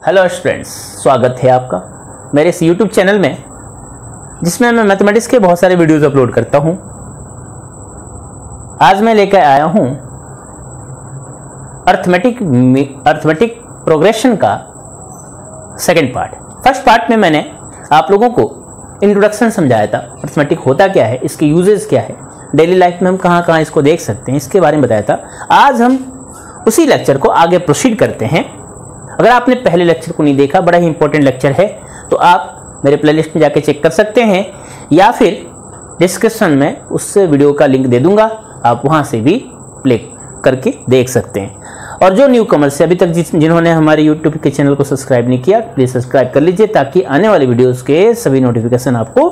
Hello students, स्वागत है आपका मेरे इस YouTube चैनल में जिसमें मैं मैथमेटिक्स के बहुत सारे वीडियोस अपलोड करता हूं। आज मैं लेकर आया हूं अर्थमेटिक प्रोग्रेशन का सेकंड पार्ट। फर्स्ट पार्ट में मैंने आप लोगों को इंट्रोडक्शन समझाया था, अर्थमेटिक होता क्या है, इसके यूजेस क्या है, डेली लाइफ में हम कहाँ कहाँ इसको देख सकते हैं, इसके बारे में बताया था। आज हम उसी लेक्चर को आगे प्रोसीड करते हैं। अगर आपने पहले लेक्चर को नहीं देखा, बड़ा ही इंपॉर्टेंट लेक्चर है, तो आप मेरे प्लेलिस्ट में जाके चेक कर सकते हैं या फिर डिस्क्रिप्शन में उस वीडियो का लिंक दे दूंगा, आप वहां से भी प्ले करके देख सकते हैं। और जो न्यू कमर्स है अभी तक जिन्होंने हमारे यूट्यूब के चैनल को सब्सक्राइब नहीं किया, प्लीज सब्सक्राइब कर लीजिए ताकि आने वाले वीडियोस के सभी नोटिफिकेशन आपको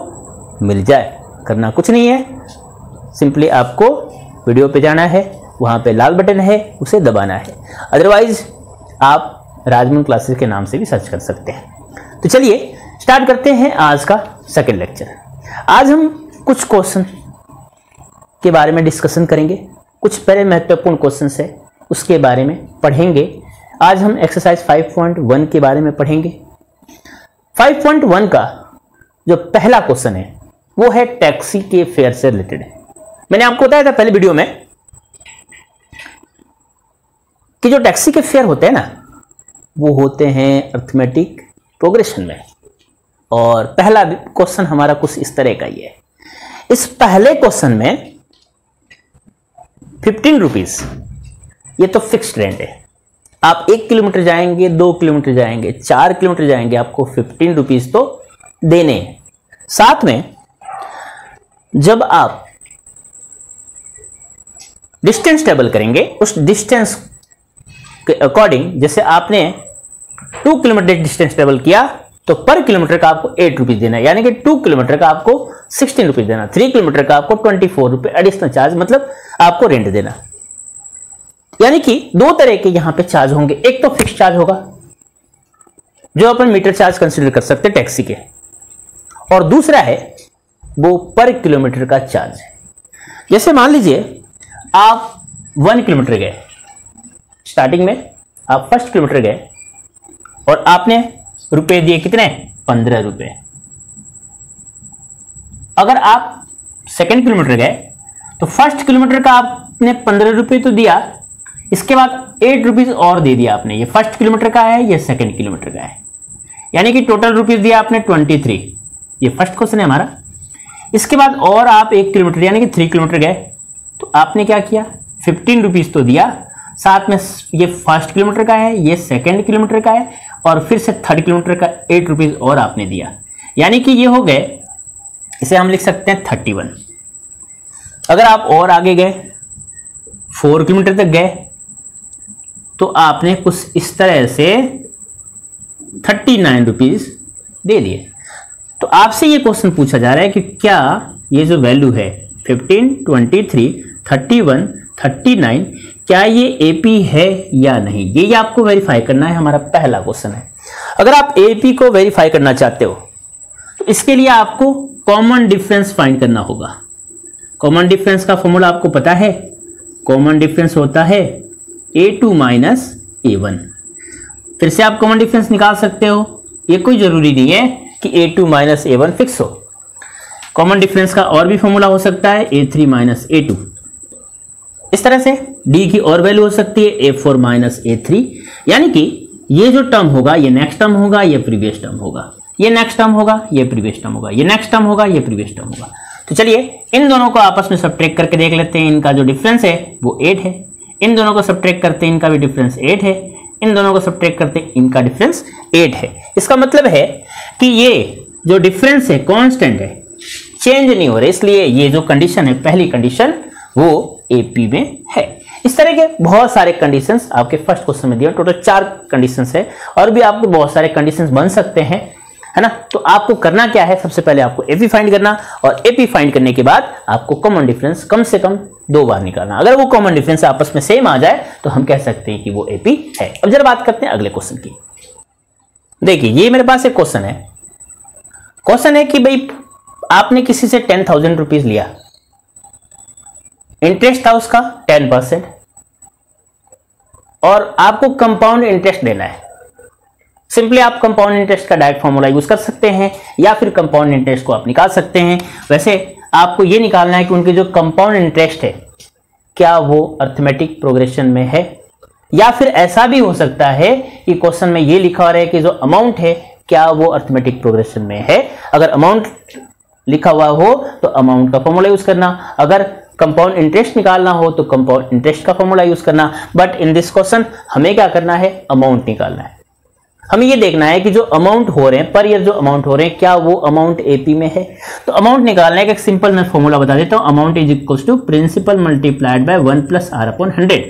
मिल जाए। करना कुछ नहीं है, सिंपली आपको वीडियो पे जाना है, वहां पे लाल बटन है, उसे दबाना है। अदरवाइज आप राजमन क्लासेस के नाम से भी सर्च कर सकते हैं। तो चलिए स्टार्ट करते हैं आज का सेकंड लेक्चर। आज हम कुछ क्वेश्चन के बारे में डिस्कशन करेंगे, कुछ पहले महत्वपूर्ण क्वेश्चन है उसके बारे में पढ़ेंगे। आज हम एक्सरसाइज 5.1 के बारे में पढ़ेंगे। 5.1 का जो पहला क्वेश्चन है वो है टैक्सी के फेयर से रिलेटेड। मैंने आपको बताया था पहले वीडियो में कि जो टैक्सी के फेयर होते हैं ना, वो होते हैं अर्थमेटिक प्रोग्रेशन में। और पहला क्वेश्चन हमारा कुछ इस तरह का ही है। इस पहले क्वेश्चन में 15 रुपीज ये तो फिक्स्ड रेंट है। आप 1 किलोमीटर जाएंगे, 2 किलोमीटर जाएंगे, 4 किलोमीटर जाएंगे, आपको 15 रुपीज तो देने हैं। साथ में जब आप डिस्टेंस टेबल करेंगे, उस डिस्टेंस के अकॉर्डिंग, जैसे आपने 2 किलोमीटर डिस्टेंस ट्रेवल किया तो पर किलोमीटर का आपको 8 रुपीज देना है, यानी कि 2 किलोमीटर का आपको 16 रुपीज देना, 3 किलोमीटर का आपको 24 रुपए एडिशनल चार्ज, मतलब आपको रेंट देना। यानी कि दो तरह के यहां पे चार्ज होंगे। एक तो फिक्स चार्ज होगा जो अपन मीटर चार्ज कंसीडर कर सकते हैं टैक्सी के, और दूसरा है वो पर किलोमीटर का चार्ज है। जैसे मान लीजिए आप 1 किलोमीटर गए, स्टार्टिंग में आप फर्स्ट किलोमीटर गए और आपने रुपए दिए कितने, 15 रुपए। अगर आप सेकंड किलोमीटर गए तो फर्स्ट किलोमीटर का आपने 15 रुपए तो दिया, इसके बाद 8 रुपीज और दे दिया आपने। ये फर्स्ट किलोमीटर का है, ये सेकंड किलोमीटर का है, यानी कि टोटल रुपीज दिया आपने 23। ये फर्स्ट क्वेश्चन है हमारा। इसके बाद और आप 1 किलोमीटर यानी कि 3 किलोमीटर गए तो आपने क्या किया, 15 रुपीज तो दिया, साथ में ये फर्स्ट किलोमीटर का है, ये सेकंड किलोमीटर का है, और फिर से थर्ड किलोमीटर का 8 रुपीज और आपने दिया, यानी कि ये हो गए, इसे हम लिख सकते हैं 31। अगर आप और आगे गए 4 किलोमीटर तक गए तो आपने कुछ इस तरह से 39 रुपीज दे दिए। तो आपसे ये क्वेश्चन पूछा जा रहा है कि क्या ये जो वैल्यू है 15, 23, 31, 39 क्या ये एपी है या नहीं, ये आपको वेरीफाई करना है। हमारा पहला क्वेश्चन है। अगर आप एपी को वेरीफाई करना चाहते हो तो इसके लिए आपको कॉमन डिफरेंस फाइंड करना होगा। कॉमन डिफरेंस का फॉर्मूला आपको पता है, कॉमन डिफरेंस होता है A2 माइनस A1। फिर से आप कॉमन डिफरेंस निकाल सकते हो, ये कोई जरूरी नहीं है कि A2 माइनस A1 फिक्स हो। कॉमन डिफरेंस का और भी फॉर्मूला हो सकता है A3 माइनस A2। इस तरह से D की और वैल्यू हो सकती है A4 माइनस A3, यानी कि ये जो टर्म होगा ये नेक्स्ट टर्म होगा, ये प्रीवियस टर्म होगा, ये नेक्स्ट टर्म होगा, ये प्रीवियस टर्म होगा, ये नेक्स्ट टर्म होगा, ये प्रीवियस टर्म होगा। तो चलिए इन दोनों को आपस में सब्ट्रैक्ट करके देख लेते हैं। इनका जो डिफरेंस है वो 8 है, इन दोनों को सब्ट्रैक्ट करते हैं, इनका भी डिफरेंस 8 है, इन दोनों को सब्ट्रैक्ट करते हैं, इनका डिफरेंस 8 है। इसका मतलब है कि ये जो डिफरेंस है कांस्टेंट है, चेंज नहीं हो रहा, इसलिए ये जो कंडीशन है, पहली कंडीशन, वो एपी में है। इस तरह के बहुत सारे कंडीशंस आपके फर्स्ट क्वेश्चन में दिए, टोटल 4 कंडीशंस है, और भी आपको बहुत सारे कंडीशंस बन सकते हैं, है ना। तो आपको करना क्या है, सबसे पहले आपको एपी फाइंड करना, और एपी फाइंड करने के बाद आपको कॉमन डिफरेंस कम से कम 2 बार निकालना। अगर वो कॉमन डिफरेंस आपस में सेम आ जाए तो हम कह सकते हैं कि वो एपी है। अब जरा बात करते हैं अगले क्वेश्चन की। देखिए ये मेरे पास एक क्वेश्चन है। क्वेश्चन है कि भाई आपने किसी से 10,000 रुपीज लिया, इंटरेस्ट था उसका 10%, और आपको कंपाउंड इंटरेस्ट देना है। सिंपली आप कंपाउंड इंटरेस्ट का डायरेक्ट फॉर्मूला यूज कर सकते हैं या फिर कंपाउंड इंटरेस्ट को आप निकाल सकते हैं। वैसे आपको ये निकालना है कि उनके जो कंपाउंड इंटरेस्ट है क्या वो अर्थमेटिक प्रोग्रेशन में है, या फिर ऐसा भी हो सकता है कि क्वेश्चन में ये लिखा हो रहा है कि जो अमाउंट है क्या वो अर्थमेटिक प्रोग्रेशन में है। अगर अमाउंट लिखा हुआ हो तो अमाउंट का फॉर्मूला यूज करना, अगर कंपाउंड इंटरेस्ट निकालना हो तो कंपाउंड इंटरेस्ट का फॉर्मूला यूज करना। बट इन दिस क्वेश्चन हमें क्या करना है, अमाउंट निकालना है। हमें ये देखना है कि जो अमाउंट हो रहे हैं पर ईयर, जो अमाउंट हो रहे हैं क्या वो अमाउंट एपी में है। तो अमाउंट निकालने का एक सिंपल मैं फॉर्मूला बता देता हूं, amount is equal to principal multiplied by 1 + r/100।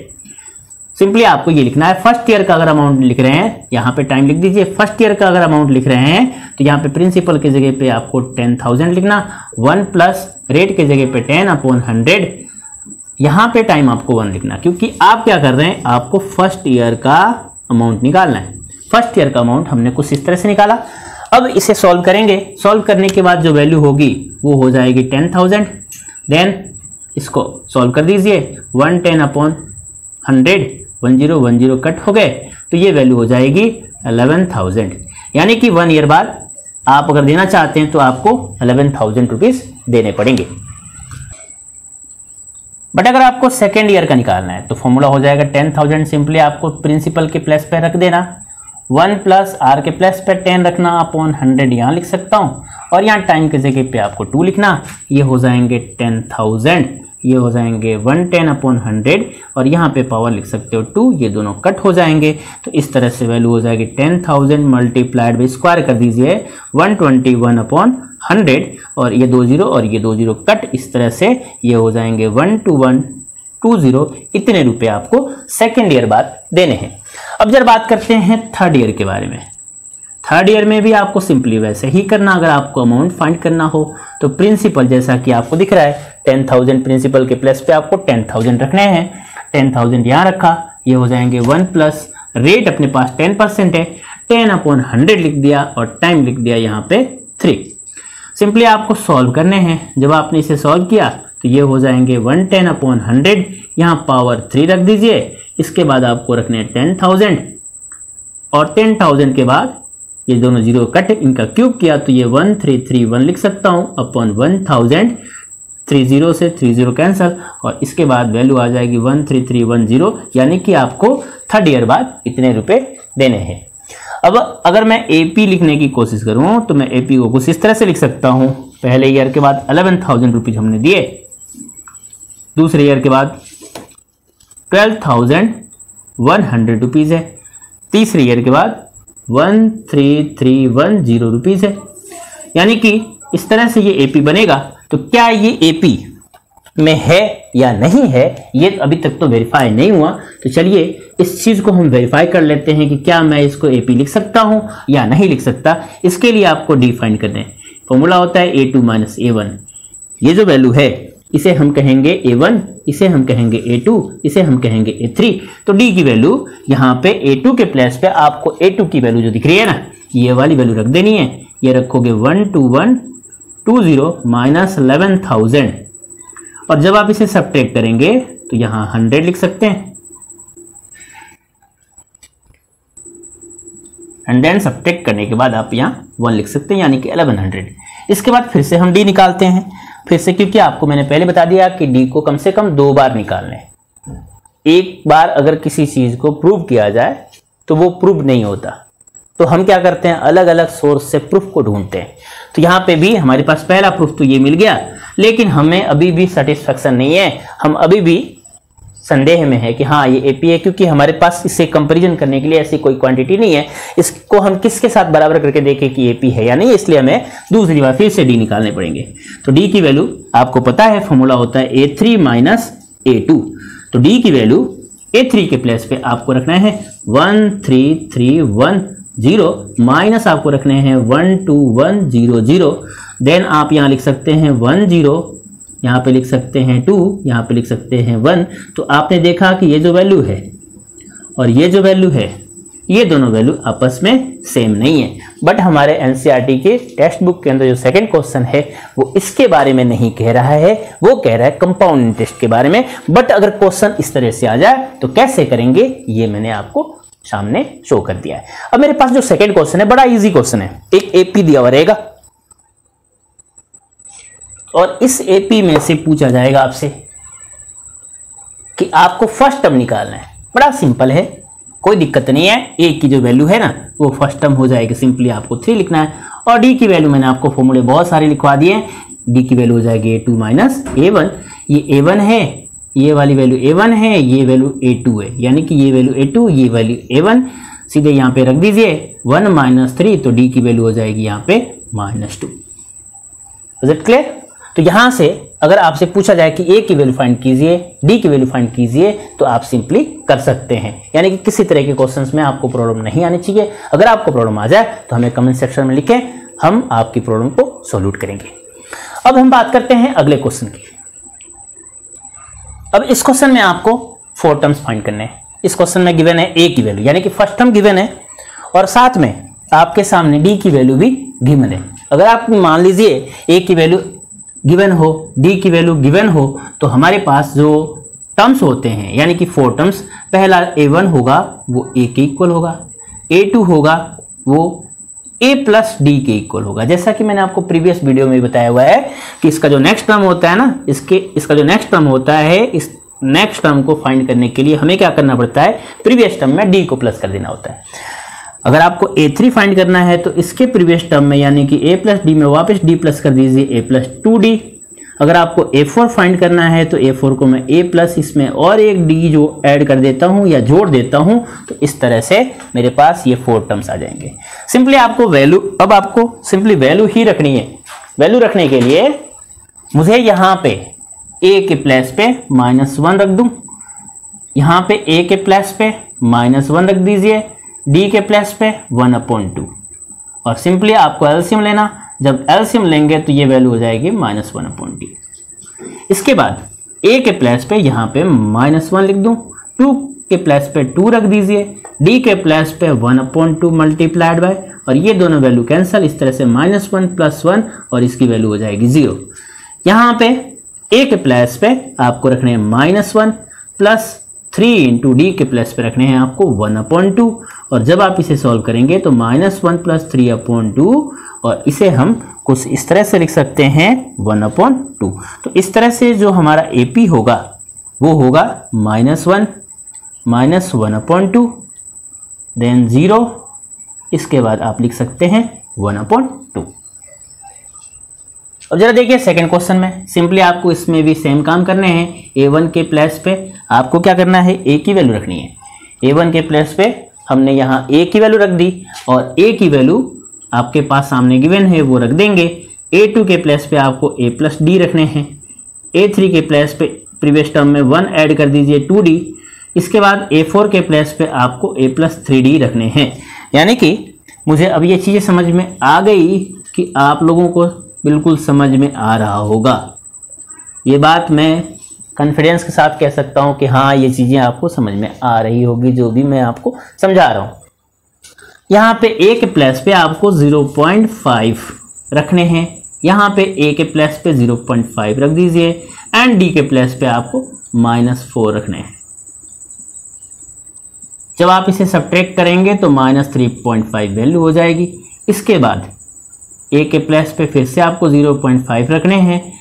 Simply आपको ये लिखना है, फर्स्ट ईयर का अगर अमाउंट लिख रहे हैं, यहाँ पे टाइम लिख दीजिए, फर्स्ट ईयर का अगर अमाउंट लिख रहे हैं तो यहाँ पे प्रिंसिपल की जगह पे आपको 10,000 लिखना, 1 प्लस रेट की जगह पे 10/100, यहाँ पे टाइम आपको 1 लिखना, क्योंकि आप क्या कर रहे हैं, आपको फर्स्ट ईयर का अमाउंट निकालना है। फर्स्ट ईयर का अमाउंट हमने कुछ इस तरह से निकाला। अब इसे सॉल्व करेंगे, सॉल्व करने के बाद जो वैल्यू होगी वो हो जाएगी 10,000। देन इसको सॉल्व कर दीजिए, 110/100, 1010 कट हो गए तो ये वैल्यू हो जाएगी 11,000। यानी कि 1 ईयर बाद आप अगर देना चाहते हैं तो आपको 11,000 रुपीज देने पड़ेंगे। बट अगर आपको सेकेंड ईयर का निकालना है तो फॉर्मूला हो जाएगा 10,000, सिंपली आपको प्रिंसिपल के प्लस पे रख देना, 1 प्लस आर के प्लस पे 10 रखना अपॉन 100 यहाँ लिख सकता हूँ, और यहाँ टाइम की जगह पे आपको 2 लिखना। ये हो जाएंगे 10,000, ये हो जाएंगे 110/100, और यहाँ पे पावर लिख सकते हो 2, ये दोनों कट हो जाएंगे। तो इस तरह से वैल्यू हो जाएगी 10,000 मल्टीप्लाइड बाई स्क्वायर कर दीजिए 121/100, और ये 20 और ये 20 कट, इस तरह से ये हो जाएंगे 12120। इतने रुपए आपको सेकेंड ईयर बाद देने हैं। अब जब बात करते हैं थर्ड ईयर के बारे में, थर्ड ईयर में भी आपको सिंपली वैसे ही करना। अगर आपको अमाउंट फाइंड करना हो तो प्रिंसिपल जैसा कि आपको दिख रहा है 10,000, प्रिंसिपल के प्लस पे आपको 10,000 रखने हैं। 10,000 यहाँ रखा, ये हो जाएंगे 1 प्लस रेट अपने पास 10% है, 10/100 लिख दिया, और टाइम लिख दिया यहाँ पे 3। सिंपली आपको सॉल्व करने हैं। जब आपने इसे सॉल्व किया तो ये हो जाएंगे 110/100, यहाँ पावर 3 रख दीजिए। इसके बाद आपको रखने हैं 10,000, और 10,000 के बाद ये दोनों जीरो कट, इनका क्यूब किया तो ये 1331 लिख सकता हूँ अपॉन 1000। 30 से 30 कैंसिल, और इसके बाद वैल्यू आ जाएगी 13310, यानी कि आपको थर्ड ईयर बाद इतने रुपए देने हैं। अब अगर मैं एपी लिखने की कोशिश करूं तो मैं एपी को कुछ इस तरह से लिख सकता हूं, पहले ईयर के बाद 11,000 रुपीज हमने दिए, दूसरे ईयर के बाद 12,100 रुपीज है, तीसरे ईयर के बाद 13,310 रुपीज है। यानी कि इस तरह से ये एपी बनेगा। तो क्या ये एपी में है या नहीं है, ये अभी तक तो वेरीफाई नहीं हुआ। तो चलिए इस चीज को हम वेरीफाई कर लेते हैं कि क्या मैं इसको एपी लिख सकता हूं या नहीं लिख सकता। इसके लिए आपको डी फाइंड करना है। फॉर्मूला होता है A2 - A1। ये जो वैल्यू है इसे हम कहेंगे A1, इसे हम कहेंगे A2, इसे हम कहेंगे A3। तो D की वैल्यू यहाँ पे A2 के प्लेस पे आपको A2 की वैल्यू जो दिख रही है ना, ये वाली वैल्यू रख देनी है। ये रखोगे 12120 माइनस 11,000, और जब आप इसे सब्ट्रैक्ट करेंगे तो यहाँ 100 लिख सकते हैं, एंड देन सब्ट्रैक्ट करने के बाद आप यहाँ 1 लिख सकते हैं, यानी कि 1100। इसके बाद फिर से हम डी निकालते हैं, फिर से, क्योंकि आपको मैंने पहले बता दिया कि डी को कम से कम 2 बार निकालना है। एक बार अगर किसी चीज को प्रूव किया जाए तो वो प्रूव नहीं होता, तो हम क्या करते हैं, अलग अलग सोर्स से प्रूफ को ढूंढते हैं। तो यहाँ पे भी हमारे पास पहला प्रूफ तो ये मिल गया, लेकिन हमें अभी भी सेटिस्फेक्शन नहीं है। हम अभी भी संदेह में है कि हाँ ये एपी है, क्योंकि हमारे पास इससे कंपैरिजन करने के लिए ऐसी कोई क्वांटिटी नहीं है। इसको हम किसके साथ बराबर करके देखें कि एपी है या नहीं, इसलिए हमें दूसरी बार फिर से डी निकालने पड़ेंगे। तो डी की वैल्यू आपको पता है, फॉर्मूला होता है A3 - A2। तो डी की वैल्यू A3 के प्लेस पे आपको रखना है 13310 माइनस आपको रखने हैं 12100। देन आप यहाँ लिख सकते हैं 10, यहाँ पे लिख सकते हैं 2, यहाँ पे लिख सकते हैं 1। तो आपने देखा कि ये जो वैल्यू है और ये जो वैल्यू है, ये दोनों वैल्यू आपस में सेम नहीं है। बट हमारे एनसीईआरटी के टेक्स्ट बुक के अंदर जो सेकंड क्वेश्चन है वो इसके बारे में नहीं कह रहा है, वो कह रहा है कंपाउंड इंटरेस्ट के बारे में। बट अगर क्वेश्चन इस तरह से आ जाए तो कैसे करेंगे, ये मैंने आपको सामने शो कर दिया है। अब मेरे पास जो सेकंड क्वेश्चन है बड़ा इजी क्वेश्चन है। एक एपी दिया हुआ रहेगा और इस एपी में से पूछा जाएगा आपसे कि आपको फर्स्ट टर्म निकालना है। बड़ा सिंपल है, कोई दिक्कत नहीं है। ए की जो वैल्यू है ना वो फर्स्ट टर्म हो जाएगी, सिंपली आपको 3 लिखना है। और डी की वैल्यू मैंने आपको फॉर्मूले बहुत सारे लिखवा दिए। डी की वैल्यू हो जाएगी A2 माइनस A1। ये A1 है, ये वाली वैल्यू A1 है, ये वैल्यू A2 है, यानी कि ये वैल्यू A2 ये वैल्यू A1। सीधे यहाँ पे रख दीजिए 1 माइनस 3, तो डी की वैल्यू हो जाएगी यहाँ पे -2। Is it clear? तो यहाँ से अगर आपसे पूछा जाए कि ए की वैल्यू फाइंड कीजिए, डी की वैल्यू फाइंड कीजिए, तो आप सिंपली कर सकते हैं। यानी कि किसी तरह के क्वेश्चंस में आपको प्रॉब्लम नहीं आनी चाहिए। अगर आपको प्रॉब्लम आ जाए तो हमें कमेंट सेक्शन में लिखें, हम आपकी प्रॉब्लम को सॉल्व करेंगे। अब हम बात करते हैं अगले क्वेश्चन की। अब इस क्वेश्चन में आपको 4 टर्म्स फाइंड करने हैं। इस क्वेश्चन में गिवन है ए की वैल्यू, यानी कि फर्स्ट टर्म गिवन है और साथ में आपके सामने डी की वैल्यू भी गिवन है। अगर आप मान लीजिए ए की वैल्यू गिवन हो, डी की वैल्यू गिवन हो, तो हमारे पास जो टर्म्स होते हैं यानी कि 4 टर्म्स, पहला A1 होगा वो A के इक्वल होगा, A2 होगा वो A प्लस डी के इक्वल होगा। जैसा कि मैंने आपको प्रीवियस वीडियो में बताया हुआ है कि इसका जो नेक्स्ट टर्म होता है ना, इसका जो नेक्स्ट टर्म होता है, इस नेक्स्ट टर्म को फाइंड करने के लिए हमें क्या करना पड़ता है, प्रीवियस टर्म में डी को प्लस कर देना होता है। अगर आपको A3 फाइंड करना है तो इसके प्रीवियस टर्म में यानी कि A प्लस डी में वापस डी प्लस कर दीजिए A प्लस 2D। अगर आपको A4 फाइंड करना है तो A4 को मैं A प्लस इसमें और एक D जो ऐड कर देता हूं या जोड़ देता हूं, तो इस तरह से मेरे पास ये 4 टर्म्स आ जाएंगे। सिंपली आपको वैल्यू, अब आपको सिंपली वैल्यू ही रखनी है। वैल्यू रखने के लिए मुझे यहाँ पे A के प्लेस पे -1 रख दूं, यहाँ पे A के प्लेस पे -1 रख दीजिए, डी के प्लेस पे 1/2 और सिंपली आपको एलसीएम लेना। जब एलसीएम लेंगे तो ये वैल्यू हो जाएगी -1/2। इसके बाद ए के प्लेस पे यहाँ पे -1 लिख दूं, 2 के प्लेस पे 2 रख दीजिए, डी के प्लेस पे 1/2 मल्टीप्लाइड बाय, और ये दोनों वैल्यू कैंसिल, इस तरह से -1 + 1 और इसकी वैल्यू हो जाएगी 0। यहाँ पे ए के प्लेस पे आपको रखने हैं -1 प्लस 3 इंटू डी के प्लेस पे रखने हैं आपको 1/2, और जब आप इसे सॉल्व करेंगे तो -1 + 3/2, और इसे हम कुछ इस तरह से लिख सकते हैं 1/2। तो इस तरह से जो हमारा AP होगा वो होगा -1 -1/2 देन 0, इसके बाद आप लिख सकते हैं 1/2। अब जरा देखिए सेकंड क्वेश्चन में, सिंपली आपको इसमें भी सेम काम करने हैं। A1 के प्लेस पे आपको क्या करना है, A की वैल्यू रखनी है। A1 के प्लेस पे हमने यहाँ A की वैल्यू रख दी और A की वैल्यू आपके पास सामने गिवन है वो रख देंगे। A2 के प्लेस पे आपको A प्लस डी रखने हैं। A3 के प्लेस पे प्रीवियस टर्म में 1 ऐड कर दीजिए 2D। इसके बाद A4 के प्लेस पे आपको A प्लस 3D रखने हैं। यानी कि मुझे अब ये चीज़ें समझ में आ गई कि आप लोगों को बिल्कुल समझ में आ रहा होगा। ये बात मैं कॉन्फिडेंस के साथ कह सकता हूँ कि हाँ ये चीज़ें आपको समझ में आ रही होगी जो भी मैं आपको समझा रहा हूँ। यहाँ पे A के प्लेस पे आपको 0.5 रखने हैं, यहाँ पे A के प्लेस पे 0.5 रख दीजिए एंड D के प्लेस पे आपको -4 रखने हैं। जब आप इसे सब्ट्रैक्ट करेंगे तो -3.5 वैल्यू हो जाएगी। इसके बाद A के प्लेस पे फिर से आपको 0.5 रखने हैं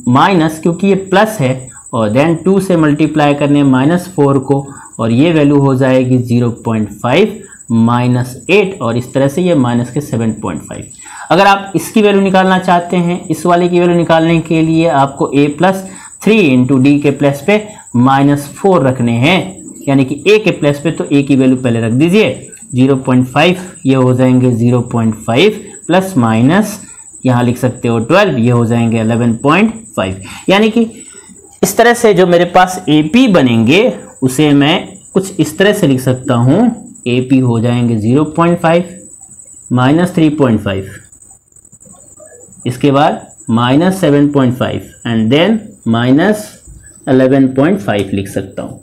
माइनस, क्योंकि ये प्लस है, और देन 2 से मल्टीप्लाई करने -4 को, और ये वैल्यू हो जाएगी 0.5 -8, और इस तरह से ये माइनस के 7.5। अगर आप इसकी वैल्यू निकालना चाहते हैं, इस वाले की वैल्यू निकालने के लिए आपको A प्लस 3 इंटू डी के प्लेस पे -4 रखने हैं। यानी कि A के प्लेस पे तो A की वैल्यू पहले रख दीजिए 0.5, ये हो जाएंगे 0.5 प्लस माइनस यहाँ लिख सकते हो 12, ये हो जाएंगे 11.5। यानी कि इस तरह से जो मेरे पास AP बनेंगे उसे मैं कुछ इस तरह से लिख सकता हूँ। AP हो जाएंगे 0.5 -3.5, इसके बाद -7.5 एंड देन -11.5 लिख सकता हूँ।